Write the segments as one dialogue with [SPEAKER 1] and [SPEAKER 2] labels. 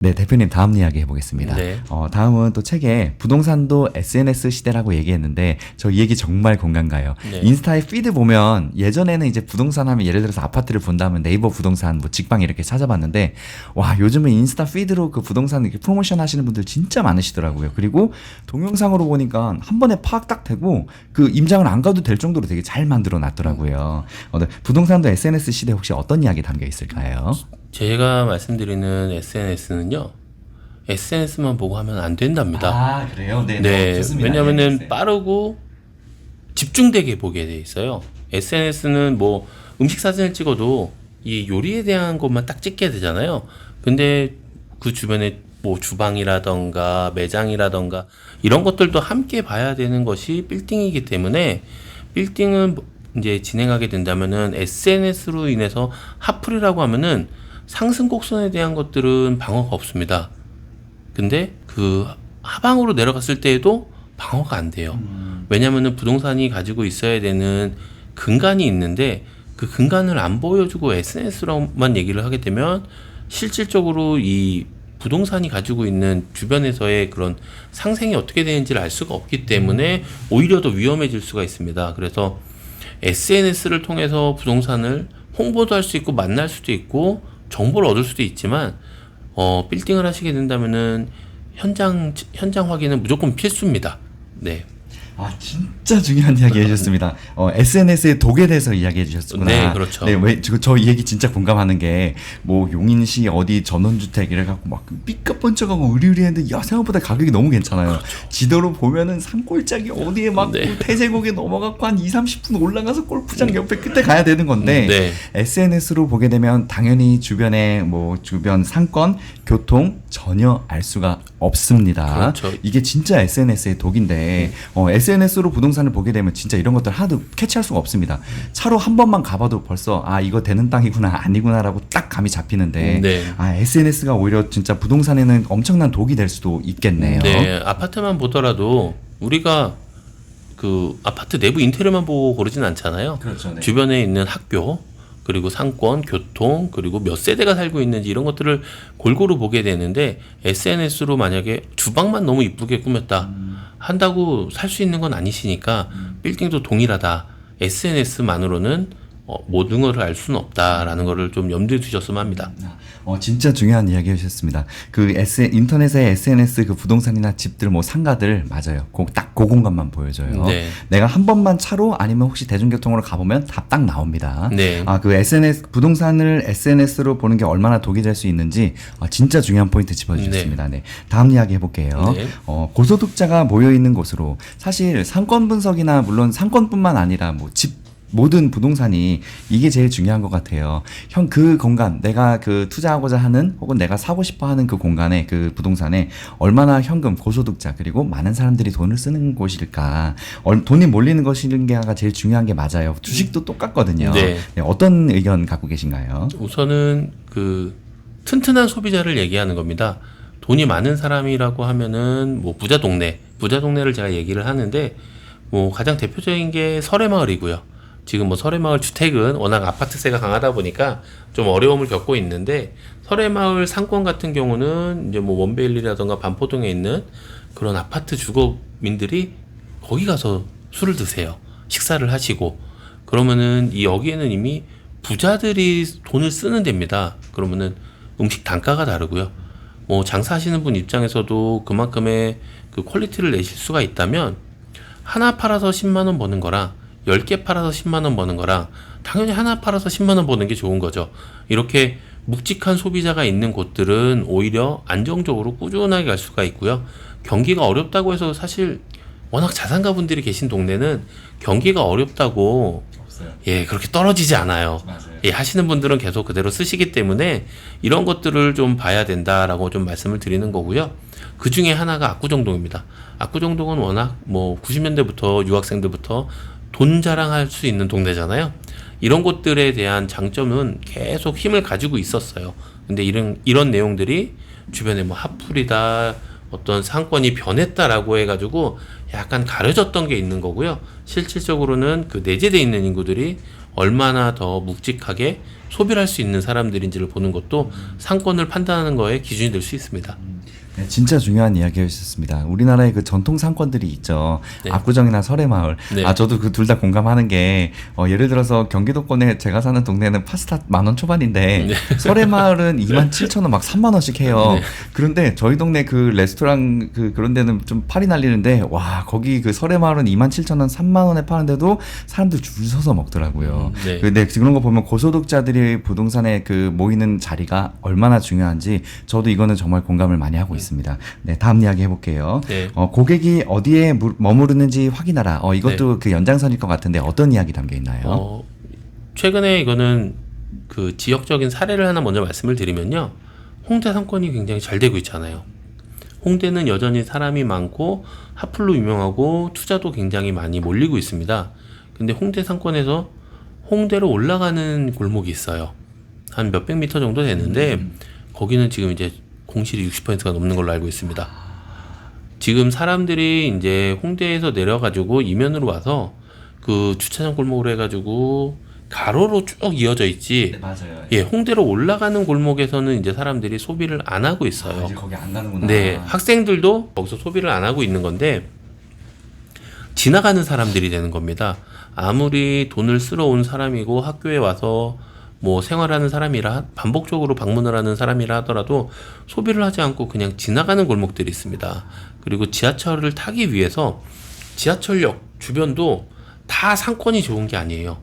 [SPEAKER 1] 네, 대표님 다음 이야기 해보겠습니다.
[SPEAKER 2] 네.
[SPEAKER 1] 다음은 또 책에 부동산도 SNS 시대라고 얘기했는데 저 이 얘기 정말 공감 가요.
[SPEAKER 2] 네.
[SPEAKER 1] 인스타에 피드 보면 예전에는 이제 부동산 하면 예를 들어서 아파트를 본다면 네이버 부동산 뭐 직방 이렇게 찾아봤는데 와 요즘은 인스타 피드로 그 부동산 이렇게 프로모션 하시는 분들 진짜 많으시더라고요. 그리고 동영상으로 보니까 한 번에 파악 딱 되고 그 임장을 안 가도 될 정도로 되게 잘 만들어 놨더라고요. 네, 부동산도 SNS 시대 혹시 어떤 이야기 담겨 있을까요?
[SPEAKER 2] 제가 말씀드리는 SNS는요, SNS만 보고 하면 안 된답니다.
[SPEAKER 1] 아 그래요?
[SPEAKER 2] 네, 왜냐면은 빠르고 집중되게 보게 돼 있어요. SNS는 뭐 음식 사진을 찍어도 이 요리에 대한 것만 딱 찍게 되잖아요. 근데 그 주변에 뭐 주방이라던가 매장이라던가 이런 것들도 함께 봐야 되는 것이 빌딩이기 때문에 빌딩은 이제 진행하게 된다면은 SNS로 인해서 핫플이라고 하면은 상승 곡선에 대한 것들은 방어가 없습니다. 근데 그 하방으로 내려갔을 때에도 방어가 안 돼요. 왜냐면은 부동산이 가지고 있어야 되는 근간이 있는데 그 근간을 안 보여주고 SNS로만 얘기를 하게 되면 실질적으로 이 부동산이 가지고 있는 주변에서의 그런 상생이 어떻게 되는지를 알 수가 없기 때문에 오히려 더 위험해질 수가 있습니다. 그래서 SNS를 통해서 부동산을 홍보도 할 수 있고 만날 수도 있고 정보를 얻을 수도 있지만 빌딩을 하시게 된다면은 현장 확인은 무조건 필수입니다. 네.
[SPEAKER 1] 아 진짜 중요한 이야기 해주셨습니다. SNS의 독에 대해서 이야기해 주셨구나.
[SPEAKER 2] 네, 그렇죠.
[SPEAKER 1] 네, 왜 저 이 얘기 진짜 공감하는 게 뭐 용인시 어디 전원주택 이래갖고 막 삐까뻔쩍하고 으리으리했는데 야 생각보다 가격이 너무 괜찮아요.
[SPEAKER 2] 그렇죠.
[SPEAKER 1] 지도로 보면은 산골짜기 어디에 막
[SPEAKER 2] 네.
[SPEAKER 1] 태제곡에 넘어갖고 한 2-30분 올라가서 골프장 옆에 끝에 가야 되는 건데
[SPEAKER 2] 네.
[SPEAKER 1] SNS로 보게 되면 당연히 주변에 뭐 주변 상권, 교통 전혀 알 수가 없습니다.
[SPEAKER 2] 그렇죠.
[SPEAKER 1] 이게 진짜 SNS의 독인데 SNS로 부동산을 보게 되면 진짜 이런 것들 하나도 캐치할 수가 없습니다. 차로 한 번만 가봐도 벌써 아 이거 되는 땅이구나 아니구나라고 딱 감이 잡히는데
[SPEAKER 2] 네.
[SPEAKER 1] 아 SNS가 오히려 진짜 부동산에는 엄청난 독이 될 수도 있겠네요.
[SPEAKER 2] 네, 아파트만 보더라도 우리가 그 아파트 내부 인테리어만 보고 고르진 않잖아요.
[SPEAKER 1] 그렇죠. 네.
[SPEAKER 2] 주변에 있는 학교, 그리고 상권, 교통, 그리고 몇 세대가 살고 있는지 이런 것들을 골고루 보게 되는데 SNS로 만약에 주방만 너무 이쁘게 꾸몄다 한다고 살 수 있는 건 아니시니까 빌딩도 동일하다. SNS만으로는 모든 걸 알 수는 없다라는 거를 좀 염두에 두셨으면 합니다.
[SPEAKER 1] 진짜 중요한 이야기 하셨습니다. 그 인터넷의 SNS 그 부동산이나 집들 뭐 상가들 맞아요. 딱 그 공간만 보여줘요.
[SPEAKER 2] 네.
[SPEAKER 1] 내가 한 번만 차로 아니면 혹시 대중교통으로 가보면 다 딱 나옵니다.
[SPEAKER 2] 네.
[SPEAKER 1] 그 부동산을 SNS로 보는 게 얼마나 독이 될 수 있는지 진짜 중요한 포인트 짚어주셨습니다. 네. 다음 이야기 해볼게요.
[SPEAKER 2] 네.
[SPEAKER 1] 고소득자가 모여 있는 곳으로 사실 상권 분석이나 물론 상권뿐만 아니라 뭐 모든 부동산이 이게 제일 중요한 것 같아요. 그 공간, 내가 그 투자하고자 하는 혹은 내가 사고 싶어 하는 그 공간에 그 부동산에 얼마나 현금, 고소득자 그리고 많은 사람들이 돈을 쓰는 곳일까. 돈이 몰리는 것인가가 제일 중요한 게 맞아요. 주식도 똑같거든요.
[SPEAKER 2] 네.
[SPEAKER 1] 네, 어떤 의견 갖고 계신가요?
[SPEAKER 2] 우선은 그 튼튼한 소비자를 얘기하는 겁니다. 돈이 많은 사람이라고 하면은 뭐 부자 동네를 제가 얘기를 하는데 뭐 가장 대표적인 게 설해마을이고요. 지금 뭐 설해마을 주택은 워낙 아파트세가 강하다 보니까 좀 어려움을 겪고 있는데 설해마을 상권 같은 경우는 이제 뭐 원베일리라던가 반포동에 있는 그런 아파트 주거민들이 거기 가서 술을 드세요. 식사를 하시고 그러면은 여기에는 이미 부자들이 돈을 쓰는 데입니다. 그러면은 음식 단가가 다르고요. 뭐 장사하시는 분 입장에서도 그만큼의 그 퀄리티를 내실 수가 있다면 하나 팔아서 10만 원 버는 거랑 10개 팔아서 10만 원 버는 거랑 당연히 하나 팔아서 10만 원 버는 게 좋은 거죠. 이렇게 묵직한 소비자가 있는 곳들은 오히려 안정적으로 꾸준하게 갈 수가 있고요. 경기가 어렵다고 해서 사실 워낙 자산가분들이 계신 동네는 경기가 어렵다고 그렇게 떨어지지 않아요. 맞아요. 하시는 분들은 계속 그대로 쓰시기 때문에 이런 것들을 좀 봐야 된다라고 좀 말씀을 드리는 거고요. 그 중에 하나가 압구정동입니다. 압구정동은 워낙 뭐 90년대부터 유학생들부터 돈 자랑할 수 있는 동네잖아요. 이런 곳들에 대한 장점은 계속 힘을 가지고 있었어요. 근데 이런 내용들이 주변에 뭐 핫플이다, 어떤 상권이 변했다라고 해가지고 약간 가려졌던 게 있는 거고요. 실질적으로는 그 내재돼 있는 인구들이 얼마나 더 묵직하게 소비를 할 수 있는 사람들인지를 보는 것도 상권을 판단하는 거에 기준이 될 수 있습니다.
[SPEAKER 1] 네, 진짜 중요한 이야기였습니다. 우리나라의 그 전통 상권들이 있죠.
[SPEAKER 2] 네.
[SPEAKER 1] 압구정이나 설해마을.
[SPEAKER 2] 네.
[SPEAKER 1] 저도 그 둘 다 공감하는 게 예를 들어서 경기도권에 제가 사는 동네는 파스타 10,000원 초반인데
[SPEAKER 2] 네.
[SPEAKER 1] 설해마을은 27,000원 막 3만원씩 해요.
[SPEAKER 2] 네.
[SPEAKER 1] 그런데 저희 동네 그 레스토랑 그런 데는 좀 팔이 날리는데 와 거기 그 설해마을은 27,000원 3만원에 파는데도 사람들 줄 서서 먹더라고요.
[SPEAKER 2] 네.
[SPEAKER 1] 근데 그런 거 보면 고소득자들이 부동산에 그 모이는 자리가 얼마나 중요한지 저도 이거는 정말 공감을 많이 하고 있습니다. 네, 다음 이야기 해볼게요.
[SPEAKER 2] 네.
[SPEAKER 1] 고객이 어디에 머무르는지 확인하라. 이것도 그 연장선일 것 같은데 어떤 이야기 담겨 있나요?
[SPEAKER 2] 최근에 이거는 그 지역적인 사례를 하나 먼저 말씀을 드리면요. 홍대 상권이 굉장히 잘 되고 있잖아요. 홍대는 여전히 사람이 많고 핫플로 유명하고 투자도 굉장히 많이 몰리고 있습니다. 근데 홍대 상권에서 홍대로 올라가는 골목이 있어요. 한 몇백 미터 정도 되는데 거기는 지금 이제 공실이 60%가 넘는 걸로 알고 있습니다. 지금 사람들이 이제 홍대에서 내려가지고 이면으로 와서 그 주차장 골목으로 해가지고 가로로 쭉 이어져 있지.
[SPEAKER 1] 네, 맞아요.
[SPEAKER 2] 예, 홍대로 올라가는 골목에서는 이제 사람들이 소비를 안 하고 있어요.
[SPEAKER 1] 이제 거기 안 가는구나.
[SPEAKER 2] 네, 학생들도 거기서 소비를 안 하고 있는 건데 지나가는 사람들이 되는 겁니다. 아무리 돈을 쓰러 온 사람이고 학교에 와서 뭐 생활하는 사람이라 반복적으로 방문을 하는 사람이라 하더라도 소비를 하지 않고 그냥 지나가는 골목들이 있습니다. 그리고 지하철을 타기 위해서 지하철역 주변도 다 상권이 좋은 게 아니에요.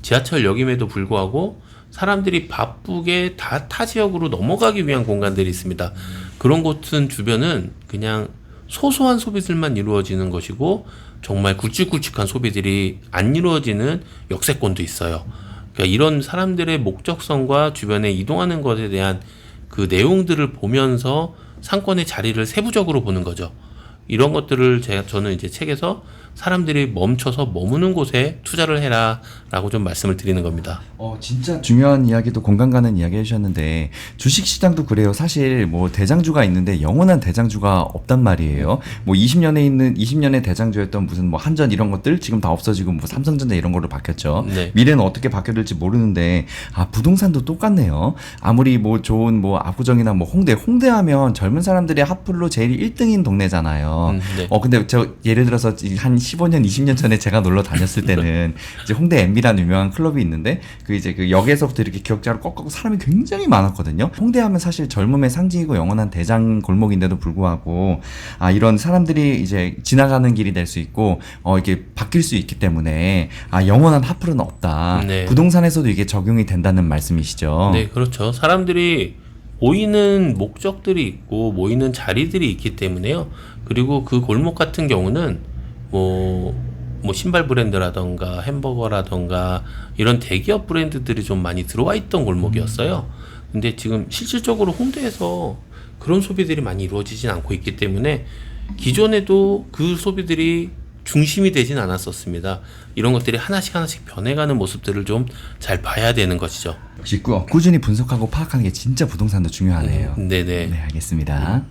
[SPEAKER 2] 지하철역임에도 불구하고 사람들이 바쁘게 다 타 지역으로 넘어가기 위한 공간들이 있습니다. 그런 곳은 주변은 그냥 소소한 소비들만 이루어지는 것이고 정말 굵직굵직한 소비들이 안 이루어지는 역세권도 있어요. 그러니까 이런 사람들의 목적성과 주변에 이동하는 것에 대한 그 내용들을 보면서 상권의 자리를 세부적으로 보는 거죠. 이런 것들을 저는 이제 책에서 사람들이 멈춰서 머무는 곳에 투자를 해라라고 좀 말씀을 드리는 겁니다.
[SPEAKER 1] 진짜 중요한 이야기도 공감 가는 이야기 해주셨는데 주식시장도 그래요. 사실 뭐 대장주가 있는데 영원한 대장주가 없단 말이에요. 뭐 20년의 대장주였던 무슨 뭐 한전 이런 것들 지금 다 없어지고 뭐 삼성전자 이런 걸로 바뀌었죠.
[SPEAKER 2] 네.
[SPEAKER 1] 미래는 어떻게 바뀌어질지 모르는데 부동산도 똑같네요. 아무리 뭐 좋은 뭐 압구정이나 뭐 홍대하면 젊은 사람들의 핫플로 제일 1등인 동네잖아요.
[SPEAKER 2] 네.
[SPEAKER 1] 근데 저 예를 들어서 한 15년, 20년 전에 제가 놀러 다녔을 때는 이제 홍대 MB라는 유명한 클럽이 있는데 그 이제 그 역에서부터 이렇게 기역자로 꺾고 사람이 굉장히 많았거든요. 홍대하면 사실 젊음의 상징이고 영원한 대장 골목인데도 불구하고 이런 사람들이 이제 지나가는 길이 될 수 있고 이게 바뀔 수 있기 때문에 영원한 핫플은 없다.
[SPEAKER 2] 네.
[SPEAKER 1] 부동산에서도 이게 적용이 된다는 말씀이시죠.
[SPEAKER 2] 네, 그렇죠. 사람들이 모이는 목적들이 있고 모이는 자리들이 있기 때문에요. 그리고 그 골목 같은 경우는 뭐 신발 브랜드라던가 햄버거라던가 이런 대기업 브랜드들이 좀 많이 들어와 있던 골목이었어요. 근데 지금 실질적으로 홍대에서 그런 소비들이 많이 이루어지진 않고 있기 때문에 기존에도 그 소비들이 중심이 되진 않았었습니다. 이런 것들이 하나씩 변해가는 모습들을 좀 잘 봐야 되는 것이죠.
[SPEAKER 1] 역시 꾸준히 분석하고 파악하는 게 진짜 부동산도 중요하네요.
[SPEAKER 2] 네네.
[SPEAKER 1] 네, 알겠습니다.